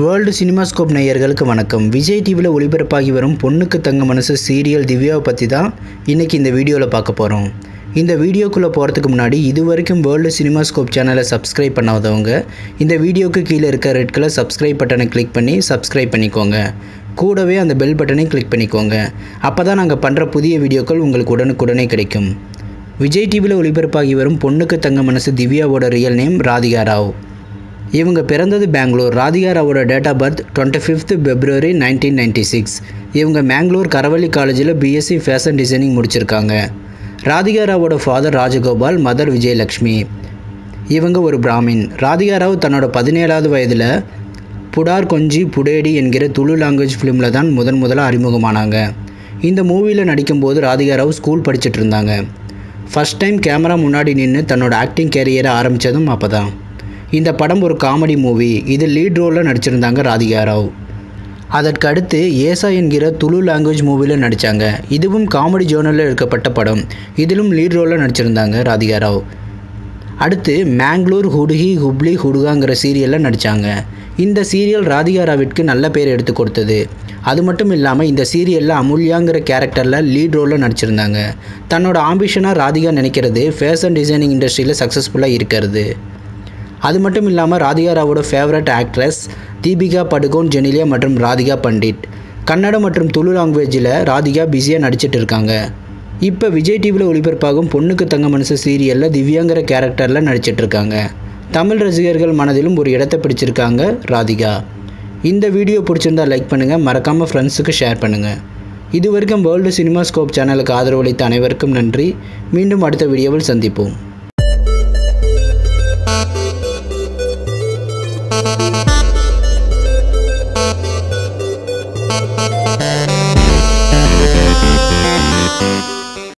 World cinemascope நேயர்களுக்கு வணக்கம். விஜய் டிவியில் ஒளிபரப்பாகி வரும் பொண்ணுக்கு தங்க மனசு சீரியல் திவ்யாவை பற்றி தான் இன்றைக்கி இந்த வீடியோவில் பார்க்க போகிறோம். இந்த வீடியோக்குள்ளே போகிறதுக்கு முன்னாடி இது வரைக்கும் வேர்ல்டு சினிமாஸ்கோப் சேனலை சப்ஸ்கிரைப் பண்ணாதவங்க இந்த வீடியோவுக்கு கீழே இருக்க ரெட் கலர் சப்ஸ்கிரைப் பட்டனை கிளிக் பண்ணி சப்ஸ்கிரைப் பண்ணிக்கோங்க. கூடவே அந்த பெல் பட்டனை கிளிக் பண்ணிக்கோங்க. அப்போ தான் நாங்கள் பண்ணுற புதிய வீடியோக்கள் உங்களுக்கு உடனுக்குடனே கிடைக்கும். விஜய் டிவியில் ஒளிபரப்பாகி வரும் பொண்ணுக்கு தங்க மனசு திவ்யாவோட ரியல் நேம் ராதிகா ராவ். இவங்க பிறந்தது பெங்களூர். ராதிகா ராவோட date of birth 25th February 1996. இவங்க மேங்களூர் கரவள்ளி காலேஜில் பிஎஸ்சி ஃபேஷன் டிசைனிங் முடிச்சிருக்காங்க. ராதிகா ராவோட ஃபாதர் ராஜகோபால், மதர் விஜயலக்ஷ்மி. இவங்க ஒரு பிராமின். ராதிகா ராவ் தன்னோட 17வது வயதில் புடார் கொஞ்சி புடேடி என்கிற துளு லாங்குவேஜ் ஃபிலிமில் தான் முதலாக அறிமுகமானாங்க. இந்த மூவியில் நடிக்கும்போது ராதிகா ராவ் ஸ்கூல் படிச்சுட்டு இருந்தாங்க. ஃபஸ்ட் டைம் கேமரா முன்னாடி நின்று தன்னோட ஆக்டிங் கேரியரை ஆரம்பித்ததும் அப்போ தான். இந்த படம் ஒரு காமெடி மூவி. இதில் லீட் ரோலில் நடிச்சிருந்தாங்க ராதிகா ராவ். அதற்கு அடுத்து ஏசா என்கிற துளு லாங்குவேஜ் மூவியில் நடித்தாங்க. இதுவும் காமெடி ஜோனரில் எடுக்கப்பட்ட படம். இதிலும் லீட் ரோலில் நடிச்சிருந்தாங்க ராதிகா ராவ். அடுத்து மேங்களூர் ஹுடுகி ஹுப்ளி ஹுடுகாங்கிற சீரியலில் நடித்தாங்க. இந்த சீரியல் ராதிகா ராவிற்கு நல்ல பேர் எடுத்து கொடுத்தது. அது மட்டும் இல்லாமல் இந்த சீரியலில் அமுல்யாங்கிற கேரக்டரில் லீட் ரோலில் நடிச்சிருந்தாங்க. தன்னோட ஆம்பிஷனாக ராதிகா நினைக்கிறது ஃபேஷன் டிசைனிங் இண்டஸ்ட்ரியில் சக்ஸஸ்ஃபுல்லாக இருக்கிறது. அது மட்டும் இல்லாமல் ராதிகா ராவோட ஃபேவரட் ஆக்ட்ரஸ் தீபிகா படுகோன், ஜெனிலியா மற்றும் ராதிகா பண்டிட். கன்னடம் மற்றும் துளு லாங்குவேஜில் ராதிகா பிஸியாக நடிச்சிட்டு இருக்காங்க. இப்போ விஜய் டிவியில் ஒளிபரப்பாகும் பொண்ணுக்கு தங்க மனசு சீரியலில் திவ்யாங்கிற கேரக்டரில் நடிச்சிட்டு இருக்காங்க. தமிழ் ரசிகர்கள் மனதிலும் ஒரு இடத்தை பிடிச்சிருக்காங்க ராதிகா. இந்த வீடியோ பிடிச்சிருந்தா லைக் பண்ணுங்கள், மறக்காமல் ஃப்ரெண்ட்ஸுக்கு ஷேர் பண்ணுங்கள். இது வரைக்கும் வேர்ல்டு சினிமாஸ்கோப் சேனலுக்கு ஆதரவளித்த அனைவருக்கும் நன்றி. மீண்டும் அடுத்த வீடியோவில் சந்திப்போம்.